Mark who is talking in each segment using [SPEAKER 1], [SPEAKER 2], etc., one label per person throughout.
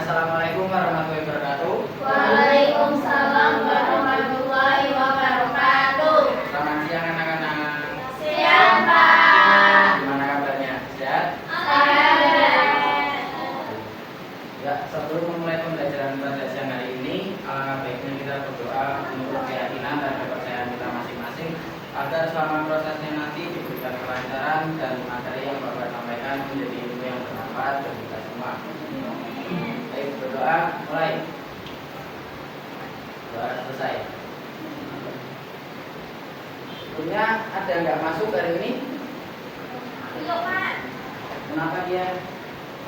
[SPEAKER 1] Assalamualaikum warahmatullahi wabarakatuh.
[SPEAKER 2] Waalaikumsalam warahmatullahi wabarakatuh.
[SPEAKER 1] Selamat siang anak-anak.
[SPEAKER 2] Siang, Pak.
[SPEAKER 1] Gimana kabarnya? Sehat?
[SPEAKER 2] Sehat.
[SPEAKER 1] Ya, sebelum memulai pembelajaran pada siang hari ini, alangkah baiknya kita berdoa menurut keyakinan dan kepercayaan kita masing-masing agar selama prosesnya nanti diberikan kelancaran dan materi yang Bapak sampaikan menjadi ilmu yang bermanfaat bagi kita semua. Baik, berdoa mulai. Doa selesai. Sebelumnya ada nggak masuk hari ini?
[SPEAKER 2] Belum, Pak.
[SPEAKER 1] Kenapa dia?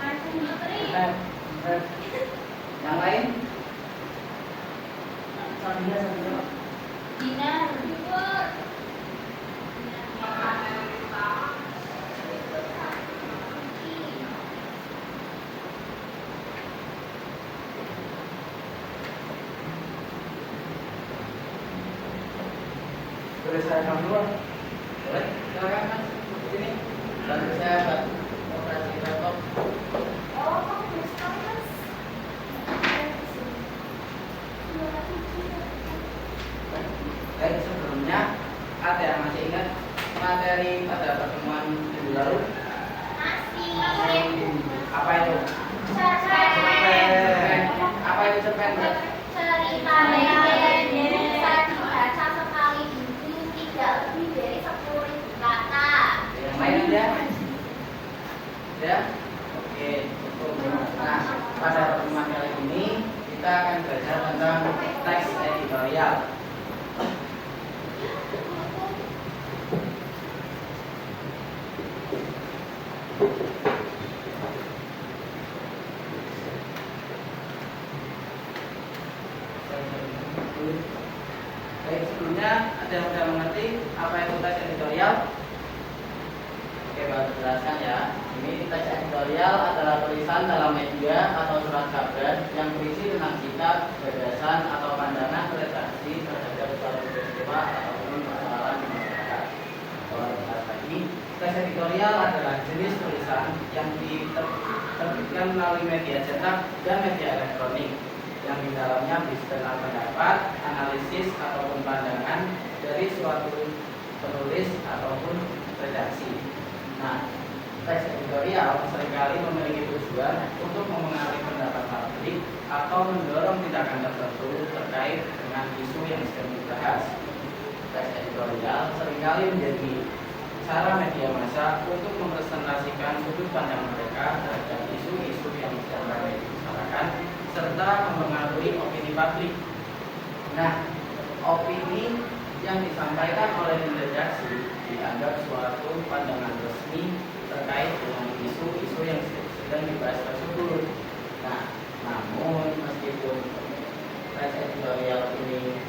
[SPEAKER 2] Masih
[SPEAKER 1] Yang lain?
[SPEAKER 2] Dina.
[SPEAKER 1] Boleh saya kamu dulu? Boleh? Silakan Mas. Sini. Bantu saya buat operasi laptop.
[SPEAKER 2] Oh, kamu bisa, Mas.
[SPEAKER 1] Baik, sebelumnya ada yang masih ingat materi pada pertemuan minggu lalu? Apa itu? Cerpen. Apa itu cerpen?
[SPEAKER 2] Cerita yang bisa dibaca sekali dulu tidak lebih dari 10.000 kata.
[SPEAKER 1] Yang lain ada? Ya? Oke, cukup. Nah, pada pertemuan kali ini kita akan belajar tentang teks editorial. Baik, sebelumnya ada yang sudah mengerti apa itu teks editorial? Oke, baru jelaskan ya. Ini teks editorial adalah tulisan dalam media atau surat kabar yang berisi tentang sikap, gagasan, atau pandangan redaksi terhadap suatu peristiwa ataupun persoalan di masyarakat. Kalau jelas lagi, teks editorial adalah jenis tulisan yang diterbitkan melalui media cetak dan media elektronik, yang di dalamnya berisi tentang pendapat, analisis ataupun pandangan dari suatu penulis ataupun redaksi. Nah, teks editorial seringkali memiliki tujuan untuk mempengaruhi pendapat publik atau mendorong tindakan tertentu terkait dengan isu yang sedang dibahas. Teks editorial seringkali menjadi cara media massa untuk mempresentasikan sudut pandang mereka terhadap isu-isu yang sedang ramai dibicarakan serta mempengaruhi opini publik. Nah, opini yang disampaikan oleh redaksi dianggap suatu pandangan resmi terkait dengan isu-isu yang sedang dibahas tersebut. Nah, namun meskipun teks editorial ini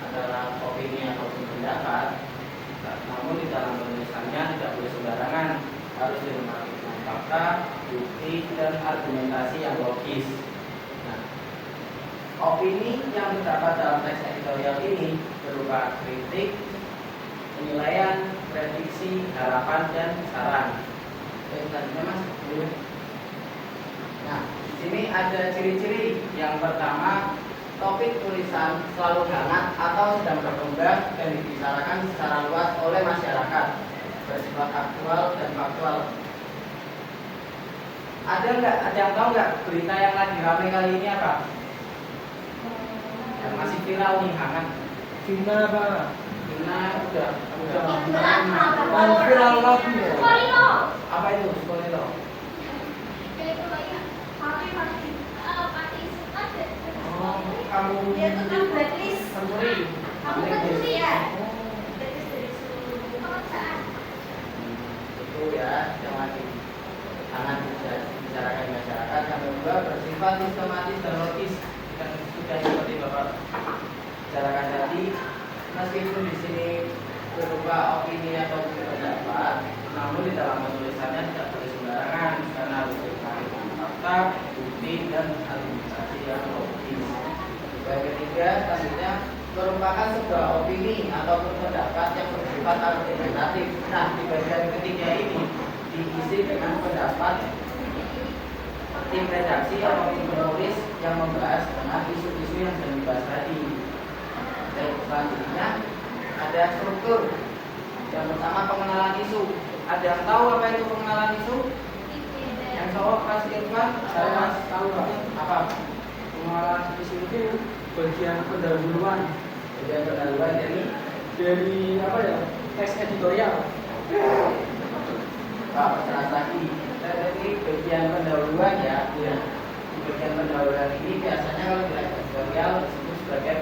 [SPEAKER 1] adalah opini ataupun pendapat, namun di dalam penulisannya tidak boleh sembarangan, harus dilengkapi dengan fakta, bukti, dan argumentasi yang logis. Nah, opini yang terdapat dalam teks editorial ini berupa kritik, penilaian, prediksi, harapan, dan saran. Tadinya Mas. Nah, di sini ada ciri-ciri. Yang pertama, topik tulisan selalu hangat atau sedang berkembang dan dibicarakan secara luas oleh masyarakat, bersifat aktual dan faktual. Ada yang tahu nggak berita yang lagi ramai kali ini apa? Yang masih viral nih, hangat.
[SPEAKER 3] Cina apa?
[SPEAKER 1] Cina udah.
[SPEAKER 3] Viral lagi ya?
[SPEAKER 1] Apa itu Sukolilo? Oh, kamu
[SPEAKER 2] Dia tuh kan blacklist.
[SPEAKER 1] Santuri.
[SPEAKER 2] Kamu kan tulis ya? Blacklist dari seluruh pekerjaan.
[SPEAKER 1] Itu ya yang lagi hangat dibicarakan di masyarakat. Yang kedua, bersifat sistematis dan logis. Dan sudah seperti Bapak bicarakan tadi, meskipun di sini berupa opini atau pendapat, namun di dalam penulisannya tidak boleh sembarangan karena harus diketahui dengan fakta, bukti, dan argumentasi yang logis. Yang ketiga, selanjutnya merupakan sebuah opini ataupun pendapat yang bersifat argumentatif. Nah, di bagian ketiga ini diisi dengan pendapat tim redaksi atau tim penulis yang membahas tentang isu-isu yang sedang dibahas tadi. Dan selanjutnya ada struktur. Yang pertama pengenalan isu. Ada yang tahu apa itu pengenalan isu? Yang cowok Mas Irfan,
[SPEAKER 3] Saya
[SPEAKER 1] Mas
[SPEAKER 3] tahu, Pak.
[SPEAKER 1] apa?
[SPEAKER 3] Pengenalan isu itu bagian pendahuluan
[SPEAKER 1] Bagian pendahuluan
[SPEAKER 3] dari apa ya? Teks editorial.
[SPEAKER 1] Pak jelas lagi. Jadi bagian pendahuluan ya. Di bagian pendahuluan ini biasanya kalau di editorial disebut sebagai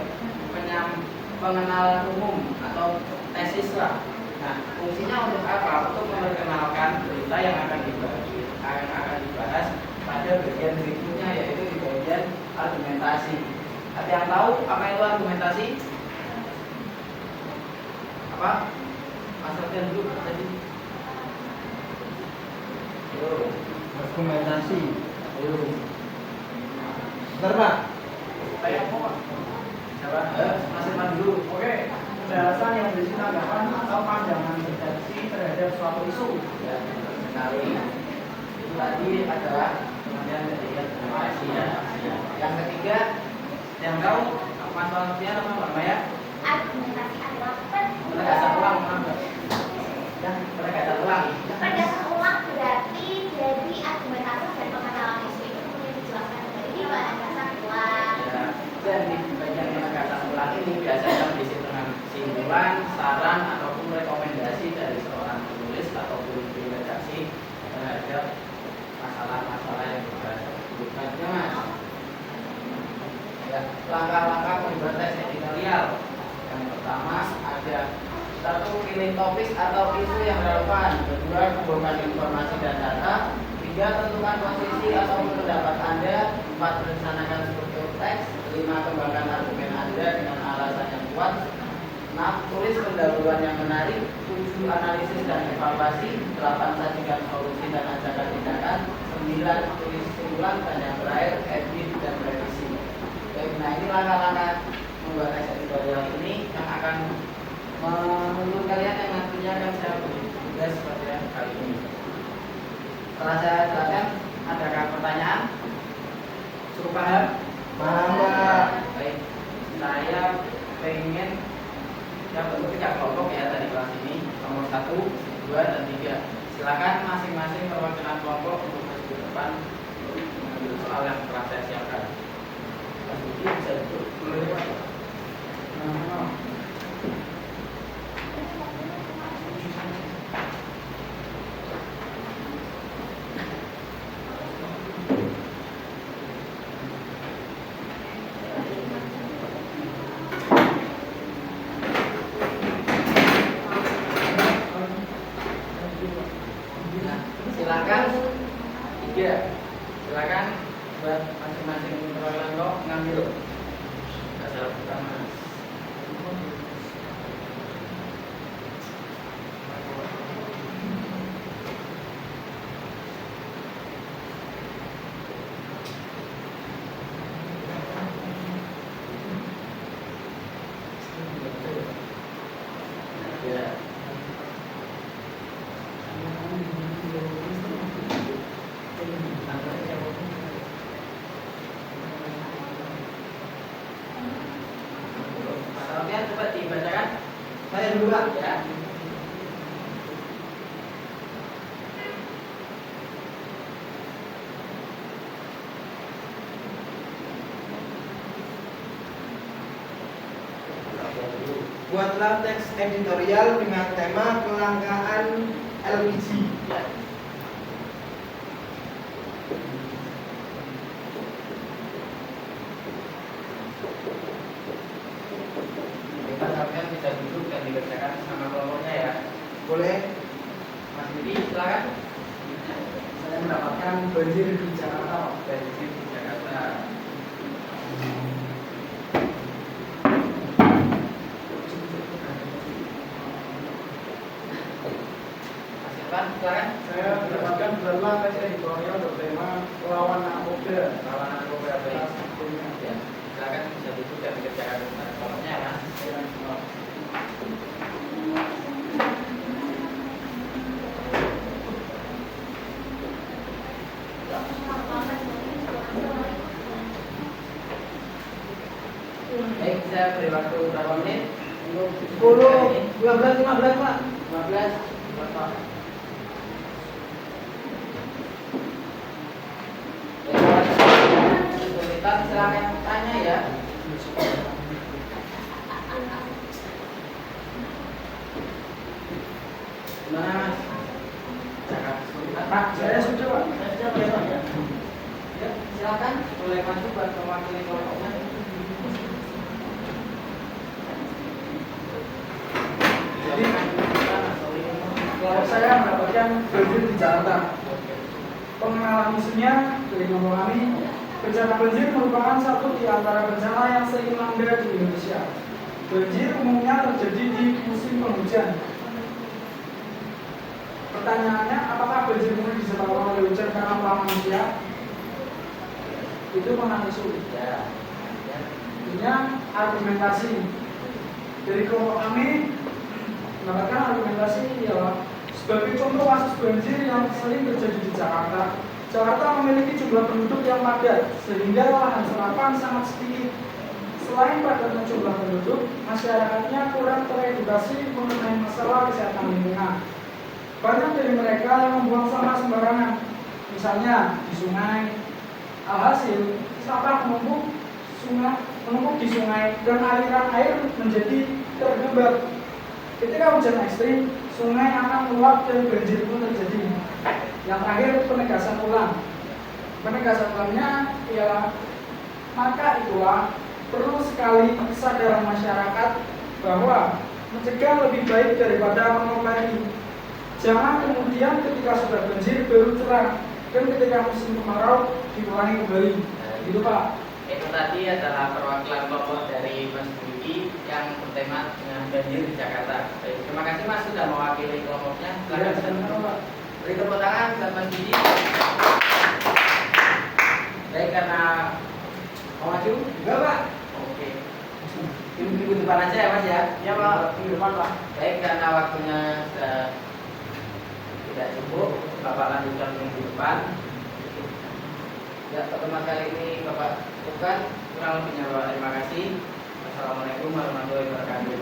[SPEAKER 1] pengenalan umum atau tesis lah. Nah, fungsinya untuk apa? Untuk memperkenalkan berita yang akan dibahas pada bagian berikutnya, yaitu di bagian argumentasi. Ada yang tahu apa itu argumentasi? Apa? Mas Ardian dulu tadi. Ayo.
[SPEAKER 3] Argumentasi. Ayo. Bentar, Pak.
[SPEAKER 1] Saya mau Pak. Siapa? Mas Irfan dulu.
[SPEAKER 3] Oke. Penjelasan yang berisi tanggapan atau pandangan redaksi terhadap suatu isu.
[SPEAKER 1] Ya, sekali. Itu tadi adalah kemudian ketiga argumentasi ya. Yang ketiga, yang tahu Mas Alfian apa Mbak Maya?
[SPEAKER 2] Argumentasi adalah
[SPEAKER 1] Penegasan ulang, Mbak. Ya, penegasan ulang.
[SPEAKER 2] Penegasan ulang berarti jadi argumentasi dan pengenalan isu itu kemudian dijelaskan kembali pada penegasan ulang.
[SPEAKER 1] Ya, dan di bagian penegasan ulang ini biasanya berisi dengan kesimpulan, saran ataupun rekomendasi dari seorang penulis ataupun tim redaksi terhadap masalah-masalah yang dibahas. Bukannya Mas. Ya, langkah-langkah pembuat teks editorial. Yang pertama ada satu, pilih topik atau isu yang relevan. Kedua, kumpulkan informasi dan data. Tiga, tentukan posisi atau pendapat Anda. Empat, rencanakan struktur teks. Lima, kembangkan argumen Anda dengan alasan yang kuat. 6. Tulis pendahuluan yang menarik. 7. Analisis dan evaluasi. 8. Sajikan solusi dan ajakan tindakan. 9. Tulis kesimpulan. Dan yang terakhir, edit dan revisi. Baik, nah ini langkah-langkah membuat teks editorial ini yang akan menurut kalian yang nantinya akan saya beri tugas seperti yang kali ini. Setelah saya jelaskan, adakah pertanyaan? Cukup paham?
[SPEAKER 3] Paham, Pak.
[SPEAKER 1] Baik, saya pengen yang bentuk 3 kelompok ya tadi kelas ini, nomor 1, 2, dan 3. Silakan masing-masing perwakilan kelompok untuk maju ke depan mengambil soal yang telah saya siapkan. Mas Budi bisa duduk boleh Pak? Silakan 3. Silakan buat masing-masing perwakilan kelompok ngambil masalah pertama. Ya. Masalahnya coba dibacakan. Saya dulu Pak ya.
[SPEAKER 3] Buatlah teks editorial dengan tema kelangkaan LPG.
[SPEAKER 1] Ya. Kita kalian bisa duduk dan dikerjakan sama kelompoknya ya.
[SPEAKER 3] Boleh.
[SPEAKER 1] Mas Budi silakan.
[SPEAKER 3] Saya mendapatkan banjir di Jakarta.
[SPEAKER 1] Banjir di Jakarta. Mas Irfan silakan.
[SPEAKER 3] Saya mendapatkan buatlah teks editorial bertema lawan narkoba.
[SPEAKER 1] Lawan narkoba baik.
[SPEAKER 3] Salah satunya.
[SPEAKER 1] Ya, silakan bisa duduk dan dikerjakan sama kelompoknya ya Mas.
[SPEAKER 2] Kalau
[SPEAKER 1] saya beri waktu berapa menit untuk
[SPEAKER 3] 10, 12, 15 Pak.
[SPEAKER 1] 15. Bapak. Kesulitan silakan tanya ya. Gimana Mas? Jangan kesulitan.
[SPEAKER 3] Pak, saya sudah Pak.
[SPEAKER 1] Saya sudah boleh Pak ya. Ya, silakan boleh maju buat mewakili kelompoknya.
[SPEAKER 3] Jadi kalau saya mendapatkan banjir di Jakarta, pengenalan isunya dari kelompok kami, bencana banjir merupakan satu di antara bencana yang sering melanda di Indonesia. Banjir umumnya terjadi di musim penghujan. Pertanyaannya, apakah banjir murni disebabkan oleh hujan karena ulah manusia? Itu mengenai isu.
[SPEAKER 1] Ya.
[SPEAKER 3] Artinya argumentasi dari kelompok kami mendapatkan argumentasi ialah sebagai contoh kasus banjir yang sering terjadi di Jakarta. Jakarta memiliki jumlah penduduk yang padat sehingga lahan serapan sangat sedikit. Selain padatnya jumlah penduduk, masyarakatnya kurang teredukasi mengenai masalah kesehatan lingkungan. Banyak dari mereka yang membuang sampah sembarangan, misalnya di sungai. Alhasil, sampah menumpuk di sungai dan aliran air menjadi terhambat. Ketika hujan ekstrim, sungai akan meluap dan banjir pun terjadi. Yang terakhir, penegasan ulang. Penegasan ulangnya ialah maka itulah perlu sekali kesadaran masyarakat bahwa mencegah lebih baik daripada mengobati. Jangan kemudian ketika sudah banjir baru cerah dan ketika musim kemarau diulangi kembali. Gitu Pak.
[SPEAKER 1] Itu tadi adalah perwakilan kelompok dari Mas Budi yang bertema dengan banjir di Jakarta. Baik, terima kasih Mas sudah mewakili kelompoknya. Silakan Pak. Beri tepuk tangan buat Mas Budi. Baik, karena mau maju?
[SPEAKER 3] Enggak Pak.
[SPEAKER 1] Oke. Minggu depan aja ya Mas ya?
[SPEAKER 3] Ya Pak, minggu depan Pak.
[SPEAKER 1] Baik, karena waktunya sudah tidak cukup, Bapak lanjutkan minggu depan. Ya, pertemuan kali ini Bapak bukan, kurang lebihnya Bapak terima kasih. Assalamualaikum warahmatullahi wabarakatuh.